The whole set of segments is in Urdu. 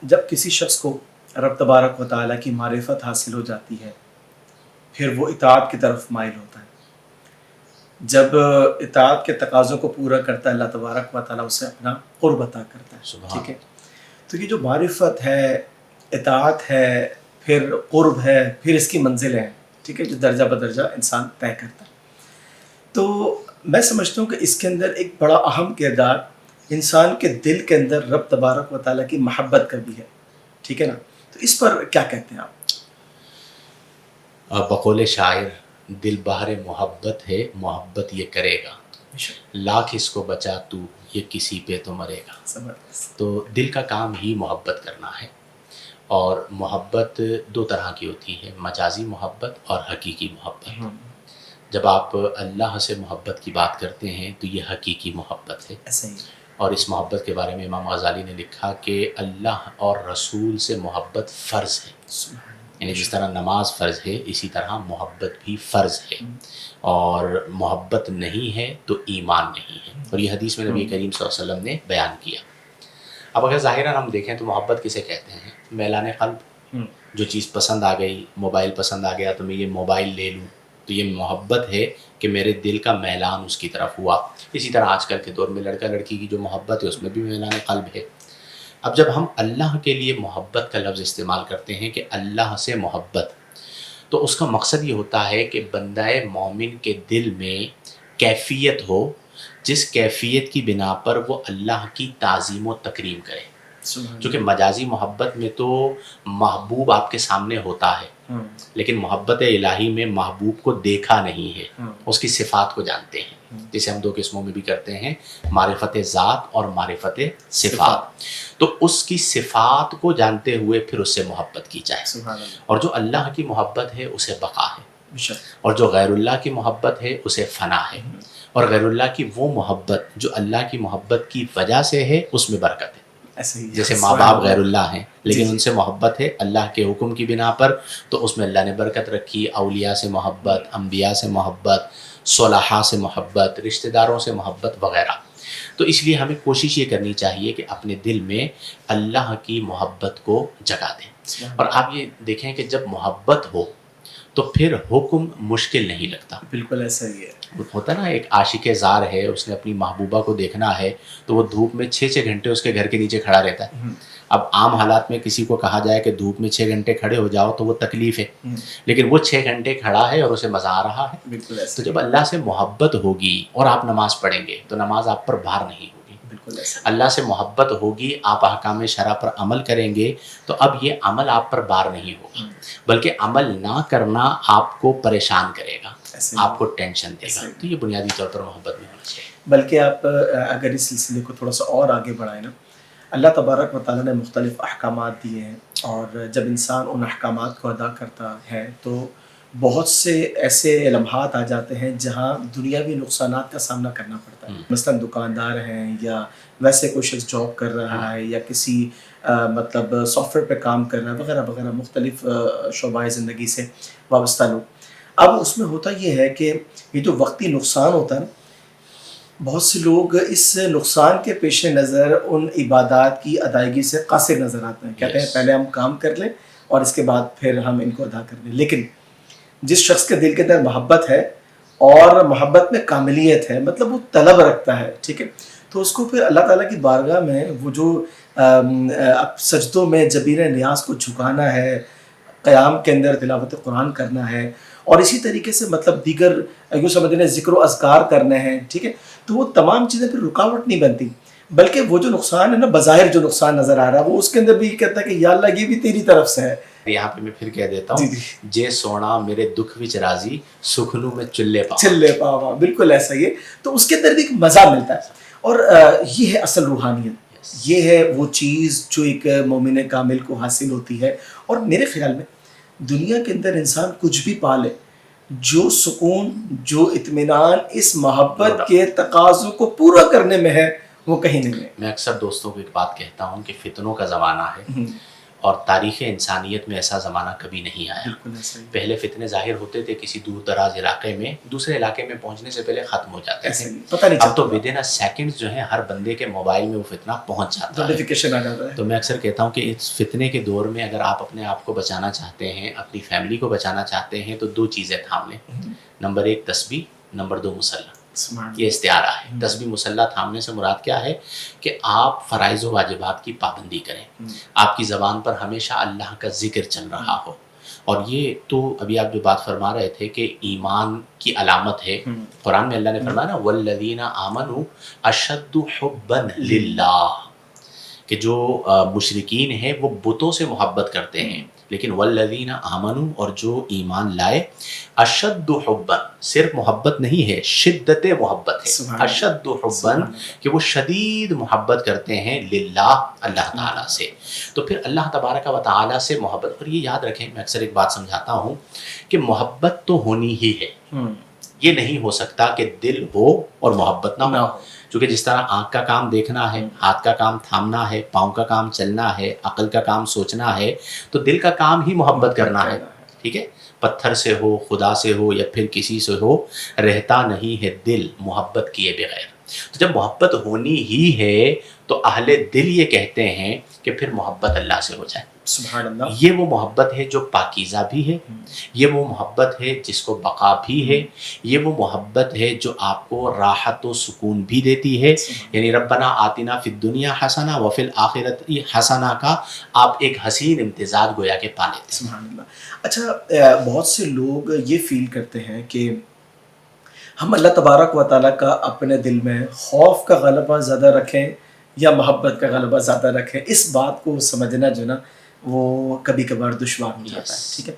جب کسی شخص کو رب تبارک و تعالیٰ کی معرفت حاصل ہو جاتی ہے پھر وہ اطاعت کی طرف مائل ہوتا ہے۔ جب اطاعت کے تقاضوں کو پورا کرتا ہے اللہ تبارک و تعالیٰ اسے اپنا قرب عطا کرتا ہے، ٹھیک ہے۔ تو یہ جو معرفت ہے، اطاعت ہے، پھر قرب ہے، پھر اس کی منزلیں ہیں، ٹھیک ہے، جو درجہ بدرجہ انسان طے کرتا ہے۔ تو میں سمجھتا ہوں کہ اس کے اندر ایک بڑا اہم کردار انسان کے دل کے اندر رب تبارک و تعالیٰ کی محبت کا بھی ہے، ٹھیک ہے نا۔ تو اس پر کیا کہتے ہیں آپ؟ بقول شاعر دل بہر محبت ہے، محبت یہ کرے گا، لاکھ اس کو بچا تو یہ کسی پہ تو مرے گا۔ زبردست۔ تو دل کا کام ہی محبت کرنا ہے، اور محبت دو طرح کی ہوتی ہے، مجازی محبت اور حقیقی محبت۔ جب آپ اللہ سے محبت کی بات کرتے ہیں تو یہ حقیقی محبت ہے، ایسا ہی۔ اور اس محبت کے بارے میں امام غزالی نے لکھا کہ اللہ اور رسول سے محبت فرض ہے، یعنی جس طرح نماز فرض ہے اسی طرح محبت بھی فرض ہے، اور محبت نہیں ہے تو ایمان نہیں ہے، اور یہ حدیث میں نبی کریم صلی اللہ علیہ وسلم نے بیان کیا۔ اب اگر ظاہراً ہم دیکھیں تو محبت کسے کہتے ہیں؟ میلان قلب، جو چیز پسند آ گئی، موبائل پسند آ گیا تو میں یہ موبائل لے لوں، تو یہ محبت ہے کہ میرے دل کا میلان اس کی طرف ہوا۔ اسی طرح آج کل کے دور میں لڑکا لڑکی کی جو محبت ہے اس میں بھی میلان قلب ہے۔ اب جب ہم اللہ کے لیے محبت کا لفظ استعمال کرتے ہیں کہ اللہ سے محبت، تو اس کا مقصد یہ ہوتا ہے کہ بندہ مومن کے دل میں کیفیت ہو جس کیفیت کی بنا پر وہ اللہ کی تعظیم و تکریم کرے۔ چونکہ مجازی محبت میں تو محبوب آپ کے سامنے ہوتا ہے، لیکن محبت الہی میں محبوب کو دیکھا نہیں ہے، اس کی صفات کو جانتے ہیں، جسے ہم دو قسموں میں بھی کرتے ہیں، معرفت ذات اور معرفت صفات۔ تو اس کی صفات کو جانتے ہوئے پھر اس سے محبت کی جائے، اور جو اللہ کی محبت ہے اسے بقا ہے، اور جو غیر اللہ کی محبت ہے اسے فنا ہے، اور غیر اللہ کی وہ محبت جو اللہ کی محبت کی وجہ سے ہے اس میں برکت ہے۔ جیسے ماں باپ غیر اللہ ہیں لیکن ان سے محبت ہے اللہ کے حکم کی بنا پر، تو اس میں اللہ نے برکت رکھی، اولیاء سے محبت، انبیاء سے محبت، صلحاء سے محبت، رشتہ داروں سے محبت وغیرہ۔ تو اس لیے ہمیں کوشش یہ کرنی چاہیے کہ اپنے دل میں اللہ کی محبت کو جگا دیں، اور آپ یہ دیکھیں کہ جب محبت ہو تو پھر حکم مشکل نہیں لگتا۔ بالکل ایسا ہی ہے۔ ہوتا نا، ایک عاشق زار ہے، اس نے اپنی محبوبہ کو دیکھنا ہے تو وہ دھوپ میں 6 گھنٹے اس کے گھر کے نیچے کھڑا رہتا ہے۔ اب عام حالات میں کسی کو کہا جائے کہ دھوپ میں 6 گھنٹے کھڑے ہو جاؤ تو وہ تکلیف ہے، لیکن وہ 6 گھنٹے کھڑا ہے اور اسے مزہ آ رہا ہے۔ تو جب اللہ سے محبت ہوگی اور آپ نماز پڑھیں گے تو نماز آپ پر بھار نہیں ہوگی۔ اللہ سے محبت ہوگی، آپ احکام شرع پر عمل کریں گے تو اب یہ عمل آپ پر بار نہیں ہوگا، بلکہ عمل نہ کرنا آپ کو پریشان کرے گا، آپ کو ٹینشن دے گا۔ تو یہ بنیادی طور پر محبت میں ہونا چاہیے۔ بلکہ آپ اگر اس سلسلے کو تھوڑا سا اور آگے بڑھائیں نا، اللہ تبارک و تعالیٰ نے مختلف احکامات دیے ہیں، اور جب انسان ان احکامات کو ادا کرتا ہے تو بہت سے ایسے لمحات آ جاتے ہیں جہاں دنیاوی نقصانات کا سامنا کرنا پڑتا ہے۔ مثلاً دکاندار ہیں، یا ویسے کوئی شخص جاب کر رہا ہے، یا کسی مطلب سافٹ ویئر پہ کام کر رہا ہے وغیرہ وغیرہ، مختلف شعبۂ زندگی سے وابستہ لوگ۔ اب اس میں ہوتا یہ ہے کہ یہ جو وقتی نقصان ہوتا ہے نا، بہت سے لوگ اس نقصان کے پیش نظر ان عبادات کی ادائیگی سے قاصر نظر آتے ہیں، کہتے ہیں پہلے ہم کام کر لیں اور اس کے بعد پھر ہم ان کو ادا کر لیں۔ لیکن جس شخص کے دل کے اندر محبت ہے اور محبت میں کاملیت ہے، مطلب وہ طلب رکھتا ہے، ٹھیک ہے، تو اس کو پھر اللہ تعالیٰ کی بارگاہ میں وہ جو سجدوں میں جبین نیاز کو جھکانا ہے، قیام کے اندر تلاوت قرآن کرنا ہے، اور اسی طریقے سے مطلب دیگر یوں سمجھ لیں ذکر و اذکار کرنے ہیں، ٹھیک ہے، تو وہ تمام چیزیں پھر رکاوٹ نہیں بنتی، بلکہ وہ جو نقصان ہے نا، بظاہر جو نقصان نظر آ رہا ہے وہ اس کے اندر بھی کہتا ہے کہ یا اللہ یہ بھی تیری طرف سے ہے۔ یہاں پہ میں پھر کہہ دیتا ہوں، جے سونا میرے دکھ وچ راضی، سکھنو میں چلے پاوا، بالکل ایسا ہی ہے۔ تو اس کے اندر بھی ایک مزہ ملتا ہے، اور یہ ہے اصل روحانیت، یہ ہے وہ چیز جو ایک مومن کامل کو حاصل ہوتی ہے۔ اور میرے خیال میں دنیا کے اندر انسان کچھ بھی پالے، جو سکون، جو اطمینان اس محبت کے تقاضوں کو پورا کرنے میں ہے وہ کہیں نہیں ہے۔ میں اکثر دوستوں کو ایک بات کہتا ہوں کہ فتنوں کا زمانہ ہے، اور تاریخ انسانیت میں ایسا زمانہ کبھی نہیں آیا. بالکل ایسا ہی پہلے فتنے ظاہر ہوتے تھے کسی دور دراز علاقے میں، دوسرے علاقے میں پہنچنے سے پہلے ختم ہو جاتے ایسا تھے. ہی پتہ نہیں اب تو چلتا، ود ان سیکنڈ جو ہے ہر بندے کے موبائل میں وہ فتنہ پہنچ جاتا ہے. نوٹیفیکیشن آ جاتا ہے. تو میں اکثر کہتا ہوں کہ اس فتنے کے دور میں اگر آپ اپنے آپ کو بچانا چاہتے ہیں، اپنی فیملی کو بچانا چاہتے ہیں، تو 2 چیزیں تھام لیں. نمبر 1 تسبیح، نمبر 2 مسلح. سبحان یہ استعارہ ہے. تسبیح مسلح تھامنے سے مراد کیا ہے کہ آپ فرائض و واجبات کی پابندی کریں، آپ کی زبان پر ہمیشہ اللہ کا ذکر چل رہا ہو. اور یہ تو ابھی آپ جو بات فرما رہے تھے کہ ایمان کی علامت ہے. قرآن میں اللہ نے فرمایا نا والذین آمنوا اشد حبا للہ، کہ جو مشرکین ہیں وہ بتوں سے محبت کرتے ہیں، لیکن والذین آمنوا، اور جو ایمان لائے، اشد حبا، صرف محبت نہیں ہے، شدت محبت ہے. اشد حبا کہ وہ شدید محبت کرتے ہیں للہ، اللہ تعالیٰ سے. تو پھر اللہ تبارک و تعالیٰ سے محبت. اور یہ یاد رکھیں، میں اکثر ایک بات سمجھاتا ہوں کہ محبت تو ہونی ہی ہے. یہ نہیں ہو سکتا کہ دل ہو اور محبت نہ ہو. کیونکہ جس طرح آنکھ کا کام دیکھنا ہے، ہاتھ کا کام تھامنا ہے، پاؤں کا کام چلنا ہے، عقل کا کام سوچنا ہے، تو دل کا کام ہی محبت کرنا ہے. ٹھیک ہے، پتھر سے ہو، خدا سے ہو، یا پھر کسی سے ہو، رہتا نہیں ہے دل محبت کیے بغیر. تو جب محبت ہونی ہی ہے تو اہل دل یہ کہتے ہیں کہ پھر محبت اللہ سے ہو جائے. سبحان اللہ. یہ وہ محبت ہے جو پاکیزہ بھی ہے، یہ وہ محبت ہے جس کو بقا بھی ہے، یہ وہ محبت ہے جو آپ کو راحت و سکون بھی دیتی ہے. یعنی ربنا آتنا فی الدنیا حسنہ وفی الآخرۃ حسنہ کا آپ ایک حسین امتزاج گویا کہ پا لیتے ہیں. سبحان اللہ. اچھا، بہت سے لوگ یہ فیل کرتے ہیں کہ ہم اللہ تبارک و تعالیٰ کا اپنے دل میں خوف کا غلبہ زیادہ رکھیں یا محبت کا غلبہ زیادہ رکھیں. اس بات کو سمجھنا جو نا وہ کبھی کبھار دشوار ہو جاتا ہے. ٹھیک ہے،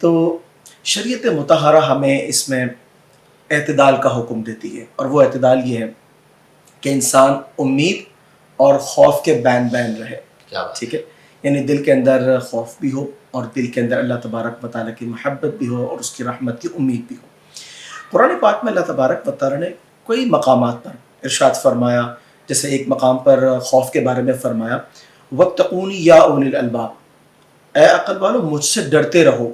تو شریعت مطہرہ ہمیں اس میں اعتدال کا حکم دیتی ہے، اور وہ اعتدال یہ ہے کہ انسان امید اور خوف کے بین بین رہے. ٹھیک ہے، یعنی دل کے اندر خوف بھی ہو اور دل کے اندر اللہ تبارک و تعالیٰ کی محبت بھی ہو اور اس کی رحمت کی امید بھی ہو. قرآن پاک میں اللہ تبارک و تعالیٰ نے کئی مقامات پر ارشاد فرمایا. جیسے ایک مقام پر خوف کے بارے میں فرمایا وَاتَّقُونِ يَا أُولِي الْأَلْبَابِ، اے عقل والو مجھ سے ڈرتے رہو.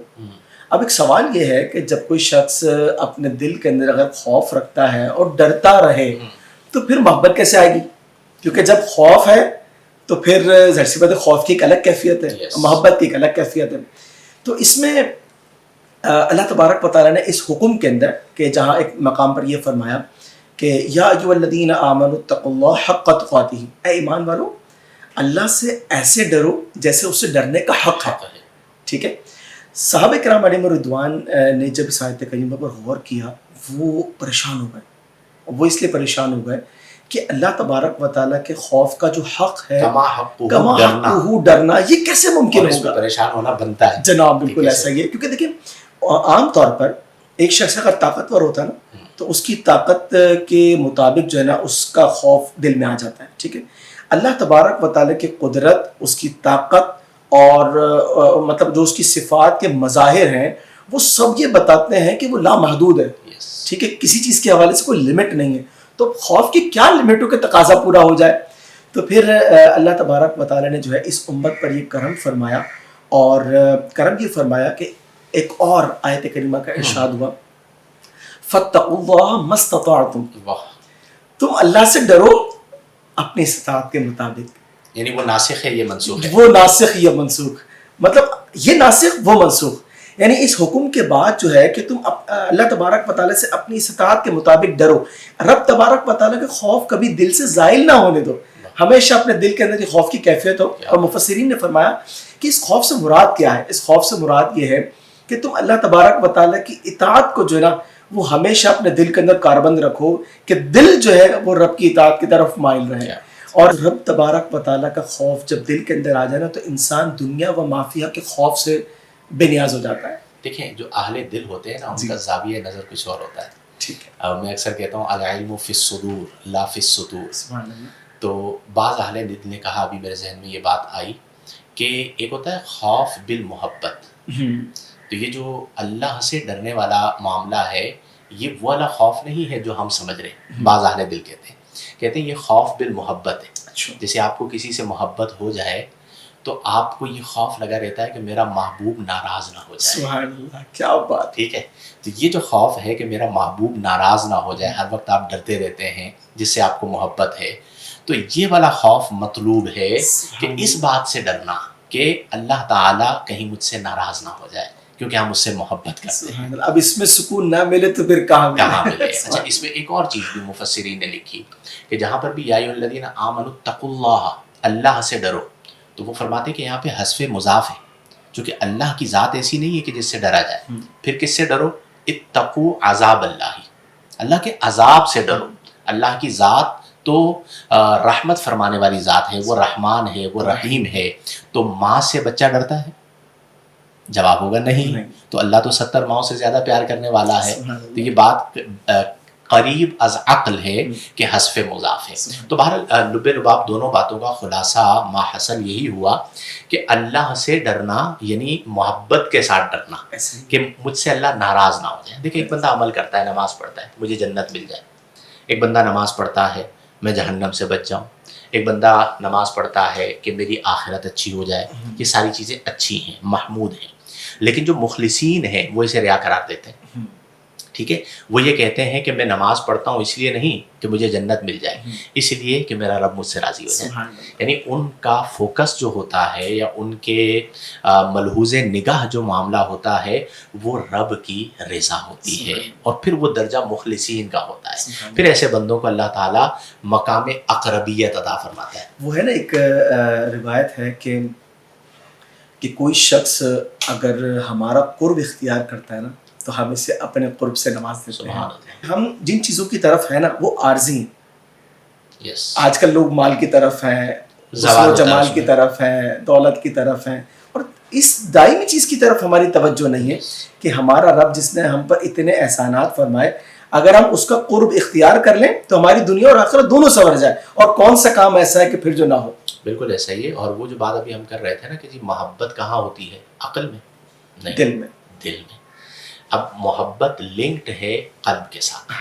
اب ایک سوال یہ ہے کہ جب کوئی شخص اپنے دل کے اندر اگر خوف رکھتا ہے اور ڈرتا رہے تو پھر محبت کیسے آئے گی؟ کیونکہ جب خوف ہے تو پھر ظاہر سی بات ہے خوف کی ایک الگ کیفیت ہے، محبت کی ایک الگ کیفیت ہے. تو اس میں اللہ تبارک و تعالیٰ نے اس حکم کے اندر کہ جہاں ایک مقام پر یہ فرمایا کہ یا ایھا الذین آمنوا اتقوا اللہ حق تقاتہ، اے ایمان والو اللہ سے ایسے ڈرو جیسے اس سے ڈرنے کا حق ہے. ٹھیک ہے، صحابہ کرام علیہم رضوان نے جب اس آیت کریمہ پر غور کیا وہ پریشان ہو گئے. وہ اس لیے پریشان ہو گئے کہ اللہ تبارک و تعالیٰ کے خوف کا جو حق ہے، کما حقہ ڈرنا، یہ کیسے ممکن ہوگا؟ پریشان ہونا بنتا ہے جناب، بالکل ایسا ہی ہے. کیونکہ دیکھیں عام طور پر ایک شخص اگر طاقتور ہوتا ہے نا تو اس کی طاقت کے مطابق جو ہے نا اس کا خوف دل میں آ جاتا ہے. ٹھیک ہے، اللہ تبارک و تعالیٰ کی قدرت، اس کی طاقت اور مطلب جو اس کی صفات کے مظاہر ہیں وہ سب یہ بتاتے ہیں کہ وہ لامحدود ہے. ٹھیک ہے، کسی چیز کے حوالے سے کوئی لمٹ نہیں ہے. تو خوف کی کیا لمٹ ہو کہ تقاضا پورا ہو جائے؟ تو پھر اللہ تبارک و تعالیٰ نے جو ہے اس امت پر یہ کرم فرمایا، اور کرم یہ فرمایا کہ ایک اور آیت کریمہ کا ارشاد ہوا فَاتَّقُوا اللَّهَ مَا اسْتَطَعْتُمْ، تم اللہ سے ڈرو اپنی استطاعت کے مطابق. یعنی وہ ناسخ ہے، یہ منسوخ ہے. وہ ناسخ یہ منسوخ، مطلب یہ ناسخ وہ منسوخ. یعنی اس حکم کے بعد جو ہے کہ تم اللہ تبارک و تعالیٰ سے اپنی استطاعت کے مطابق ڈرو. رب تبارک و تعالیٰ کے خوف کبھی دل سے زائل نہ ہونے دو، ہمیشہ اپنے دل کے اندر یہ خوف کی کیفیت ہو. اور مفسرین نے فرمایا کہ اس خوف سے مراد کیا ہے؟ اس خوف سے مراد یہ ہے کہ تم اللہ تبارک و تعالیٰ کی اطاعت کو جو ہے نا وہ ہمیشہ اپنے دل کے اندر کاربند رکھو کہ دل جو ہے وہ رب کی اطاعت کی طرف مائل رہے. اور رب تبارک و تعالیٰ کا خوف جب دل کے اندر آ جائے نا تو انسان دنیا و مافیہ کے خوف سے بے نیاز ہو جاتا ہے. دیکھیں جو اہل دل ہوتے ہیں نا ان کا زاویہ نظر کچھ اور ہوتا ہے. ٹھیک ہے، میں اکثر کہتا ہوں العلم فی الصدور لا فی السطور. سبحان اللہ. تو بعض اہل دل نے کہا، ابھی میرے ذہن میں یہ بات آئی کہ ایک ہوتا ہے خوف بالمحبت. تو یہ جو اللہ سے ڈرنے والا معاملہ ہے یہ وہ والا خوف نہیں ہے جو ہم سمجھ رہے ہیں. بعض اہل دل کہتے ہیں یہ خوف بالمحبت ہے. جیسے آپ کو کسی سے محبت ہو جائے تو آپ کو یہ خوف لگا رہتا ہے کہ میرا محبوب ناراض نہ ہو جائے. سبحان اللہ، کیا بات. ٹھیک ہے، تو یہ جو خوف ہے کہ میرا محبوب ناراض نہ ہو جائے، ہر وقت آپ ڈرتے رہتے ہیں جس سے آپ کو محبت ہے، تو یہ والا خوف مطلوب ہے کہ اس بات سے ڈرنا کہ اللہ تعالیٰ کہیں مجھ سے ناراض نہ ہو جائے کیونکہ ہم اس سے محبت کرتے ہیں. اب اس میں سکون نہ ملے تو پھر کہاں ملے. اچھا، اس میں ایک اور چیز بھی مفسرین نے لکھی کہ جہاں پر بھی یا ایھا الذین آمنوا اتقوا اللہ، اللہ سے ڈرو، تو وہ فرماتے کہ یہاں پہ حذف مضاف ہے، چونکہ اللہ کی ذات ایسی نہیں ہے کہ جس سے ڈرا جائے. پھر کس سے ڈرو؟ اتقوا عذاب اللہ، اللہ کے عذاب سے ڈرو. اللہ کی ذات تو رحمت فرمانے والی ذات ہے، وہ رحمان ہے، وہ رحیم ہے. تو ماں سے بچہ ڈرتا ہے؟ جواب ہوگا نہیں. تو اللہ تو 70 ماؤں سے زیادہ پیار کرنے والا ہے. تو یہ بات قریب از عقل ہے کہ حذف مضاف ہے. تو بہرحال لب لباب دونوں باتوں کا خلاصہ ماحصل یہی ہوا کہ اللہ سے ڈرنا یعنی محبت کے ساتھ ڈرنا کہ مجھ سے اللہ ناراض نہ ہو جائے. دیکھیں، ایک بندہ عمل کرتا ہے، نماز پڑھتا ہے، مجھے جنت مل جائے. ایک بندہ نماز پڑھتا ہے میں جہنم سے بچ جاؤں. ایک بندہ نماز پڑھتا ہے کہ میری آخرت اچھی ہو جائے. یہ ساری چیزیں اچھی ہیں، محمود ہیں. لیکن جو مخلصین ہیں وہ اسے ریا قرار دیتے ہیں. ٹھیک ہے، وہ یہ کہتے ہیں کہ میں نماز پڑھتا ہوں اس لیے نہیں کہ مجھے جنت مل جائے، اس لیے کہ میرا رب مجھ سے راضی ہو جائے. یعنی ان کا فوکس جو ہوتا ہے یا ان کے ملحوظ نگاہ جو معاملہ ہوتا ہے وہ رب کی رضا ہوتی ہے، اور پھر وہ درجہ مخلصین کا ہوتا ہے. پھر ایسے بندوں کو اللہ تعالیٰ مقام اقربیت عطا فرماتا ہے. وہ ہے نا، ایک روایت ہے کہ کوئی شخص اگر ہمارا قرب اختیار کرتا ہے نا تو ہم اسے اپنے قرب سے نواز دیتے ہیں. ہم جن چیزوں کی طرف ہیں نا وہ عارضی ہیں. آج کل لوگ مال کی طرف ہیں، حسن و جمال کی طرف ہیں، دولت کی طرف ہیں، اور اس دائمی چیز کی طرف ہماری توجہ نہیں ہے کہ ہمارا رب جس نے ہم پر اتنے احسانات فرمائے، اگر ہم اس کا قرب اختیار کر لیں تو ہماری دنیا اور آخرت دونوں سنور جائے. اور کون سا کام ایسا ہے کہ پھر جو نہ ہو. بالکل ایسا ہی ہے. اور وہ جو بات ابھی ہم کر رہے تھے نا کہ جی محبت کہاں ہوتی ہے؟ عقل میں نہیں، دل میں. دل میں. اب محبت لنکڈ ہے قلب کے ساتھ،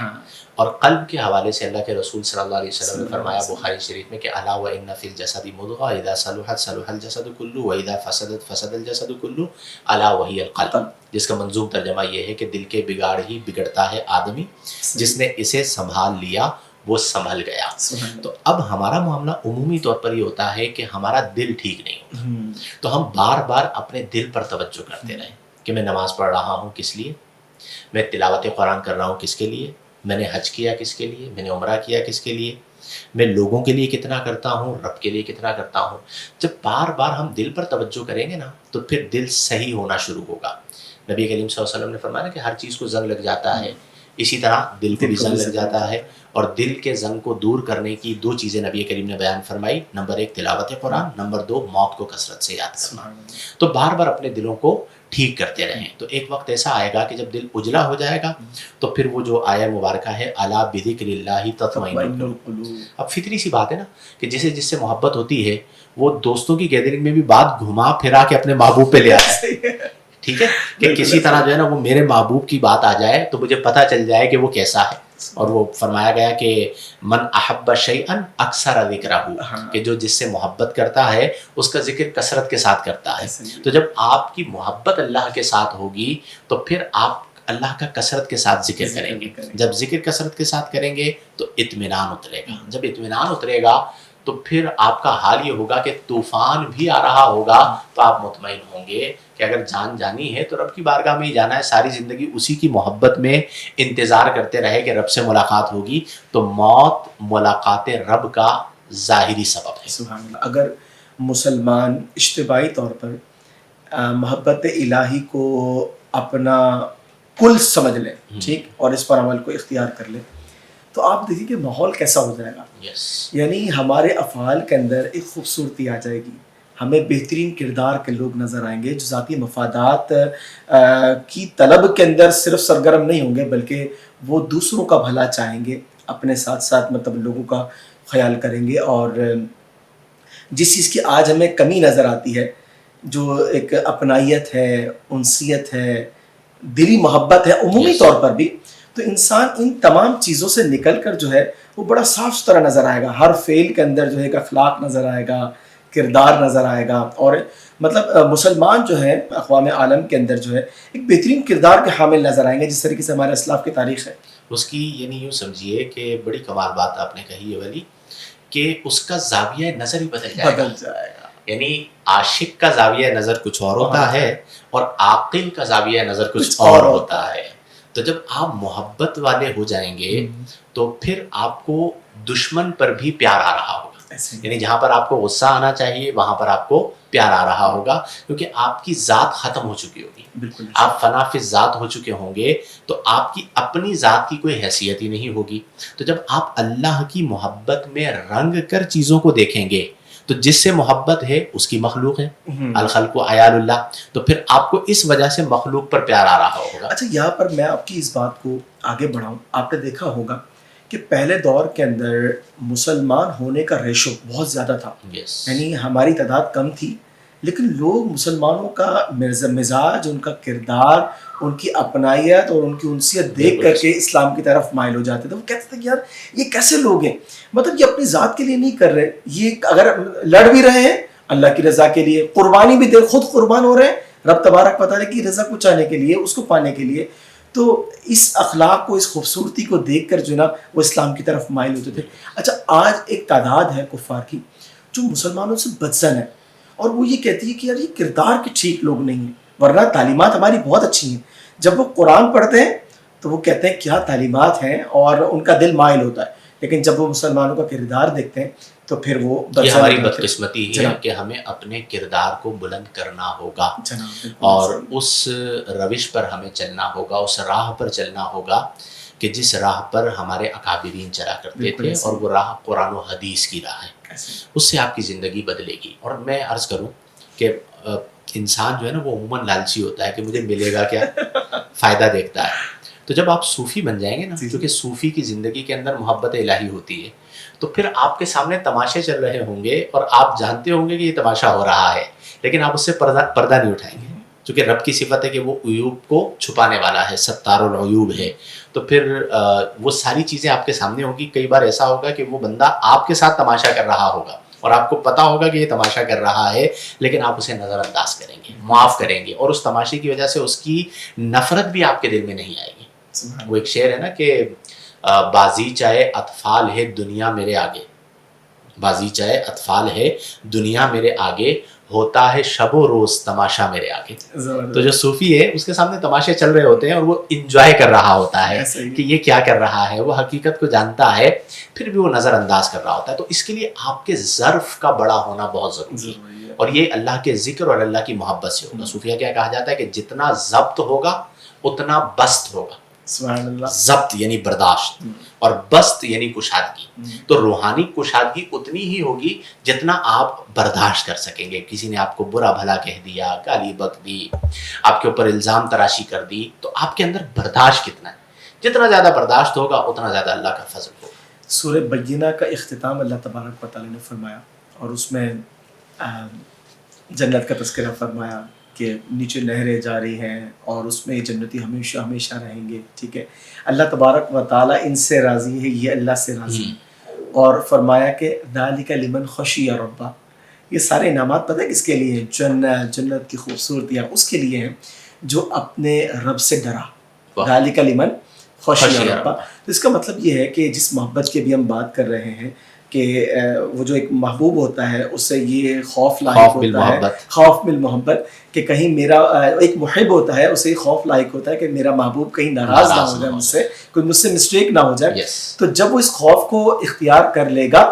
اور قلب کے حوالے سے اللہ کے رسول صلی اللہ علیہ وسلم نے فرمایا بخاری شریف میں کہ الا وان فی الجسد مضغہ اذا صلحت صلح الجسد كله واذا فسدت فسد الجسد كله الا وهي القلب، جس کا منظوم ترجمہ یہ ہے کہ دل کے بگاڑ ہی بگڑتا ہے آدمی، جس نے اسے سنبھال لیا وہ سنبھل گیا. تو اب ہمارا معاملہ عمومی طور پر یہ ہوتا ہے کہ ہمارا دل ٹھیک نہیں ہوتا، تو ہم بار بار اپنے دل پر توجہ کرتے رہیں کہ میں نماز پڑھ رہا ہوں کس لیے، میں تلاوت قرآن کر رہا ہوں کس کے لیے، میں نے حج کیا کس کے لیے، میں نے عمرہ کیا کس کے لیے، میں لوگوں کے لیے کتنا کرتا ہوں، رب کے لیے کتنا کرتا ہوں. جب بار بار ہم دل پر توجہ کریں گے نا تو پھر دل صحیح ہونا شروع ہوگا. نبی کریم صلی اللہ علیہ وسلم نے فرمایا کہ ہر چیز کو زنگ لگ جاتا ہے، اسی طرح دل کو بھی زنگ لگ جاتا ہے. اور دل کے زنگ کو دور کرنے کی 2 چیزیں نبی کریم نے بیان فرمائی. نمبر 1 تلاوت قرآن، نمبر 2 موت کو کثرت سے یاد کرنا. تو بار بار اپنے دلوں کو ٹھیک کرتے رہیں. تو ایک وقت ایسا آئے گا کہ جب دل اجلا ہو جائے گا تو پھر وہ جو آیہ مبارکہ ہے الا بذکر اللہ تطمئن القلوب. اب فطری سی بات ہے نا کہ جس سے محبت ہوتی ہے وہ دوستوں کی گیدرنگ میں بھی بات گھما پھرا کے اپنے محبوب پہ لے آتا ہے. ٹھیک ہے، کہ کسی طرح جو ہے نا وہ میرے محبوب کی بات آ جائے تو مجھے پتہ چل جائے کہ وہ کیسا ہے. اور وہ فرمایا گیا کہ من احب شیئا اکثر ذکرہ، کہ جو جس سے محبت کرتا ہے اس کا ذکر کثرت کے ساتھ کرتا ہے. تو جب آپ کی محبت اللہ کے ساتھ ہوگی تو پھر آپ اللہ کا کثرت کے ساتھ ذکر کریں گے. جب ذکر کثرت کے ساتھ کریں گے تو اطمینان اترے گا. جب اطمینان اترے گا تو پھر آپ کا حال یہ ہوگا کہ طوفان بھی آ رہا ہوگا تو آپ مطمئن ہوں گے کہ اگر جان جانی ہے تو رب کی بارگاہ میں ہی جانا ہے. ساری زندگی اسی کی محبت میں انتظار کرتے رہے کہ رب سے ملاقات ہوگی. تو موت ملاقات رب کا ظاہری سبب ہے. سبحان اللہ. اگر مسلمان اجتماعی طور پر محبت الہی کو اپنا کل سمجھ لے، ٹھیک، اور اس پر عمل کو اختیار کر لے تو آپ دیکھیں کہ ماحول کیسا ہو جائے گا. یعنی ہمارے افعال کے اندر ایک خوبصورتی آ جائے گی. ہمیں بہترین کردار کے لوگ نظر آئیں گے جو ذاتی مفادات کی طلب کے اندر صرف سرگرم نہیں ہوں گے بلکہ وہ دوسروں کا بھلا چاہیں گے، اپنے ساتھ ساتھ مطلب لوگوں کا خیال کریں گے. اور جس چیز کی آج ہمیں کمی نظر آتی ہے، جو ایک اپنائیت ہے، انسیت ہے، دلی محبت ہے عمومی طور پر بھی، تو انسان ان تمام چیزوں سے نکل کر جو ہے وہ بڑا صاف ستھرا نظر آئے گا. ہر فعل کے اندر جو ہے ایک اخلاق نظر آئے گا کردار نظر آئے گا، اور مطلب مسلمان جو ہے اقوام عالم کے اندر جو ہے ایک بہترین کردار کے حامل نظر آئیں گے، جس طریقے سے ہمارے اسلاف کی تاریخ ہے. اس کی یعنی یوں سمجھیے کہ بڑی کمال بات آپ نے کہی ہے ولی، کہ اس کا زاویہ نظر ہی بدل جائے گا. یعنی عاشق کا زاویہ نظر کچھ اور ہوتا ہے اور عاقل کا زاویہ نظر کچھ اور ہوتا ہے. تو جب آپ محبت والے ہو جائیں گے تو پھر آپ کو دشمن پر بھی پیار آ رہا ہوگا. یعنی جہاں پر آپ کو غصہ آنا چاہیے وہاں پر آپ کو پیار آ رہا ہوگا، کیونکہ آپ کی ذات ختم ہو چکی ہوگی. بالکل آپ فنا فی ذات ہو چکے ہوں گے تو آپ کی اپنی ذات کی کوئی حیثیت ہی نہیں ہوگی. تو جب آپ اللہ کی محبت میں رنگ کر چیزوں کو دیکھیں گے تو جس سے محبت ہے اس کی مخلوق ہے، الخلق عیال اللہ، تو پھر آپ کو اس وجہ سے مخلوق پر پیار آ رہا ہوگا. اچھا، یہاں پر میں آپ کی اس بات کو آگے بڑھاؤں. آپ نے دیکھا ہوگا کہ پہلے دور کے اندر مسلمان ہونے کا ریشو بہت زیادہ تھا. یعنی ہماری تعداد کم تھی لیکن لوگ مسلمانوں کا مزاج، ان کا کردار، ان کی اپنائیت اور ان کی انسیت دیکھ کر کے اسلام کی طرف مائل ہو جاتے تھے. وہ کہتے تھے کہ یار یہ کیسے لوگ ہیں، مطلب یہ اپنی ذات کے لیے نہیں کر رہے، یہ اگر لڑ بھی رہے ہیں اللہ کی رضا کے لیے، قربانی بھی دے، خود قربان ہو رہے ہیں رب تبارک و تعالیٰ کی رضا کو چاہنے کے لیے، اس کو پانے کے لیے. تو اس اخلاق کو، اس خوبصورتی کو دیکھ کر جو نا وہ اسلام کی طرف مائل ہوتے تھے. اچھا، آج ایک تعداد ہے کفار کی جو مسلمانوں سے بدزن ہے، اور وہ یہ کہتی ہے کہ یار یہ کردار کے ٹھیک لوگ نہیں ہیں، ورنہ تعلیمات ہماری بہت اچھی ہیں. جب وہ قرآن پڑھتے ہیں تو وہ کہتے ہیں کیا تعلیمات ہیں، اور ان کا دل مائل ہوتا ہے. لیکن جب وہ مسلمانوں کا کردار دیکھتے ہیں تو پھر وہ یہ ہماری بدقسمتی ہے کہ ہمیں اپنے کردار کو بلند کرنا ہوگا اور اس روش پر ہمیں چلنا ہوگا، اس راہ پر چلنا ہوگا کہ جس راہ پر ہمارے اکابرین چلا کرتے تھے، اور وہ راہ قرآن و حدیث کی راہ ہے. اس سے آپ کی زندگی بدلے گی. اور میں عرض کروں کہ انسان جو ہے نا وہ عموماً لالچی ہوتا ہے کہ مجھے ملے گا کیا، فائدہ دیکھتا ہے. تو جب آپ صوفی بن جائیں گے نا، کیونکہ صوفی کی زندگی کے اندر محبت الہی ہوتی ہے، تو پھر آپ کے سامنے تماشے چل رہے ہوں گے اور آپ جانتے ہوں گے کہ یہ تماشا ہو رہا ہے، لیکن آپ اس سے پردہ نہیں اٹھائیں گے، چونکہ رب کی صفت ہے کہ وہ عیوب کو چھپانے والا ہے، ستار العیوب ہے. تو پھر وہ ساری چیزیں آپ کے سامنے ہوں گی. کئی بار ایسا ہوگا کہ وہ بندہ آپ کے ساتھ تماشا کر رہا ہوگا اور آپ کو پتا ہوگا کہ یہ تماشا کر رہا ہے، لیکن آپ اسے نظر انداز کریں گے، معاف کریں گے، اور اس تماشے کی وجہ سے اس کی نفرت بھی آپ کے دل میں نہیں آئے گی. وہ ایک شعر ہے نا کہ بازی چاہے اطفال ہے دنیا میرے آگے، بازی چاہے اطفال ہے دنیا میرے آگے، ہوتا ہے شب و روز تماشا میرے آگے. تو جو صوفی ہے اس کے سامنے تماشے چل رہے ہوتے ہیں اور وہ انجوائے کر رہا ہوتا ہے کہ یہ کیا کر رہا ہے، وہ حقیقت کو جانتا ہے پھر بھی وہ نظر انداز کر رہا ہوتا ہے. تو اس کے لیے آپ کے ظرف کا بڑا ہونا بہت ضروری ہے، اور یہ اللہ کے ذکر اور اللہ کی محبت سے ہوگا. صوفیہ کیا کہا جاتا ہے کہ جتنا ضبط ہوگا اتنا بست ہوگا. ضبط یعنی برداشت اور بست یعنی کشادگی. تو روحانی کشادگی اتنی ہی ہوگی جتنا آپ برداشت کر سکیں گے. کسی نے آپ کو برا بھلا کہہ دیا، گالی بک دی، آپ کے اوپر الزام تراشی کر دی، تو آپ کے اندر برداشت کتنا ہے. جتنا زیادہ برداشت ہوگا اتنا زیادہ اللہ کا فضل ہوگا. سورہ بینہ کا اختتام اللہ تبارک و تعالیٰ نے فرمایا اور اس میں جنت کا تذکرہ فرمایا کہ نیچے نہریں جاری ہیں اور اس میں جنتی ہمیشہ ہمیشہ رہیں گے. ٹھیک ہے، اللہ تبارک و تعالیٰ ان سے راضی ہے، یہ اللہ سے راضی ہے. اور فرمایا کہ ذالک لمن خشی ربہ، یہ سارے انعامات پتہ ہے کس کے لیے ہیں؟ جنت کی خوبصورتیاں اس کے لیے ہیں جو اپنے رب سے ڈرا. ذالک لمن خشی ربہ. تو اس کا مطلب یہ ہے کہ جس محبت کی بھی ہم بات کر رہے ہیں کہ وہ جو ایک محبوب ہوتا ہے اس سے یہ خوف لاحق ہوتا ہے، خوف بالمحبت، کہ کہیں میرا ایک محب ہوتا ہے اسے خوف لاحق ہوتا ہے کہ میرا محبوب کہیں ناراض نہ ہو جائے مجھ سے، کوئی مجھ سے مسٹیک نہ ہو جائے. تو جب وہ اس خوف کو اختیار کر لے گا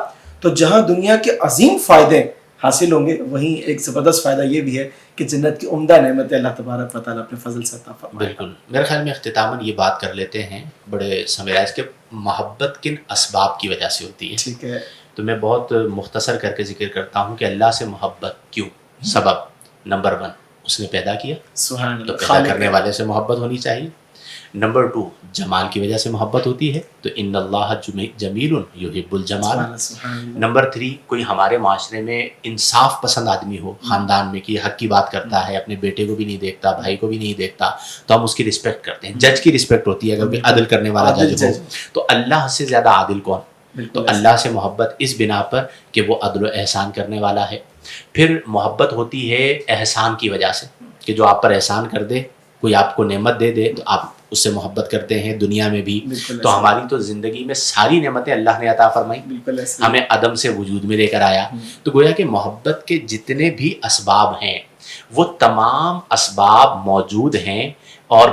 تو جہاں دنیا کے عظیم فائدے حاصل ہوں گے وہیں ایک زبردست فائدہ یہ بھی ہے کہ جنت کی عمدہ نعمت اللہ تبارک و تعالیٰ اپنے فضل سے عطا فرمائے. بالکل. میرے خیال میں اختتاماً یہ بات کر لیتے ہیں بڑے سمرائز کہ محبت کن اسباب کی وجہ سے ہوتی ہے. ٹھیک ہے، تو میں بہت مختصر کر کے ذکر کرتا ہوں کہ اللہ سے محبت کیوں. سبب نمبر 1 اس نے پیدا کیا، سبحان اللہ، تو پیدا کرنے والے سے محبت ہونی چاہیے. نمبر 2 جمال کی وجہ سے محبت ہوتی ہے، تو ان اللہ جمیل یحب الجمال. نمبر 3 کوئی ہمارے معاشرے میں انصاف پسند آدمی ہو خاندان میں کہ حق کی بات کرتا ہے، اپنے بیٹے کو بھی نہیں دیکھتا، بھائی کو بھی نہیں دیکھتا، تو ہم اس کی رسپیکٹ کرتے ہیں. جج کی رسپیکٹ ہوتی ہے، اگر کوئی عدل کرنے والا جج ہو. تو اللہ سے زیادہ عادل کون؟ تو اللہ سے محبت اس بنا پر کہ وہ عدل و احسان کرنے والا ہے. پھر محبت ہوتی ہے احسان کی وجہ سے، کہ جو آپ پر احسان کر دے، کوئی آپ کو نعمت دے دے تو آپ اس سے محبت کرتے ہیں دنیا میں بھی. بالکل تو ایسا ہماری تو زندگی میں ساری نعمتیں اللہ نے عطا فرمائی، بالکل ایسا ہمیں عدم سے وجود میں لے کر آیا. تو گویا کہ محبت کے جتنے بھی اسباب ہیں وہ تمام اسباب موجود ہیں، اور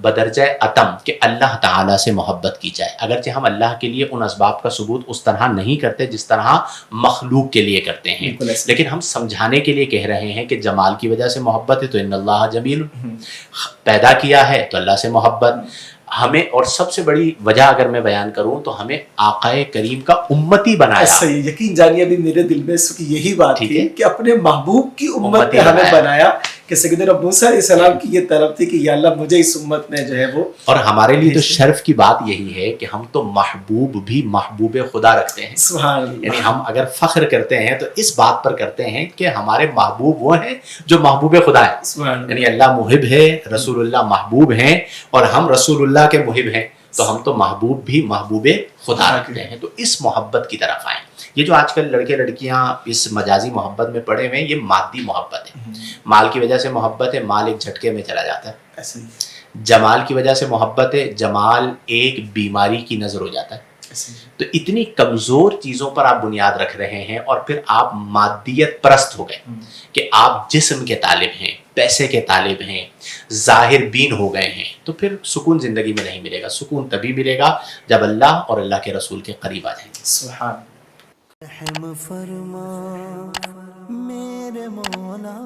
بدرجہ عتم کہ اللہ تعالیٰ سے محبت کی جائے. اگرچہ ہم اللہ کے لیے ان اسباب کا ثبوت اس طرح نہیں کرتے جس طرح مخلوق کے لیے کرتے ہیں، بالکل ایسا لیکن ہم سمجھانے کے لیے کہہ رہے ہیں کہ جمال کی وجہ سے محبت ہے تو ان اللہ جمیل، پیدا کیا ہے تو اللہ سے محبت ہمیں. اور سب سے بڑی وجہ اگر میں بیان کروں تو ہمیں آقا کریم کا امتی بنایا. صحیح، یقین جانیے ابھی میرے دل میں اس کی یہی بات ٹھیک تھی ہے، کہ اپنے محبوب کی امت امتی نے ہمیں بنایا. بنایا، کہ سیدنا موسیٰ علیہ السلام کی یہ طلب تھی کہ یا اللہ مجھے اس امت میں جو ہے وہ. اور ہمارے لیے تو شرف کی بات یہی ہے کہ ہم تو محبوب بھی محبوب خدا رکھتے ہیں. سبحان اللہ. یعنی ہم اگر فخر کرتے ہیں تو اس بات پر کرتے ہیں کہ ہمارے محبوب وہ ہیں جو محبوب خدا ہے. سبحان اللہ. یعنی اللہ محب ہے، رسول اللہ محبوب ہیں، اور ہم رسول اللہ کے محب ہیں، تو ہم تو محبوب بھی محبوب خدا رکھتے ہیں. تو اس محبت کی طرف آئیں. یہ جو آج کل لڑکے لڑکیاں اس مجازی محبت میں پڑے ہوئے ہیں، یہ مادی محبت ہے. مال کی وجہ سے محبت ہے، مال ایک جھٹکے میں چلا جاتا ہے. ایسا ہی ہے. جمال کی وجہ سے محبت ہے، جمال ایک بیماری کی نظر ہو جاتا ہے. ایسا ہی ہے. تو اتنی کمزور چیزوں پر آپ بنیاد رکھ رہے ہیں، اور پھر آپ مادیت پرست ہو گئے کہ آپ جسم کے طالب ہیں، پیسے کے طالب ہیں، ظاہر بین ہو گئے ہیں. تو پھر سکون زندگی میں نہیں ملے گا. سکون تبھی ملے گا جب اللہ اور اللہ کے رسول کے قریب آ جائیں گے. سبحان. رحم فرما میرے مولا.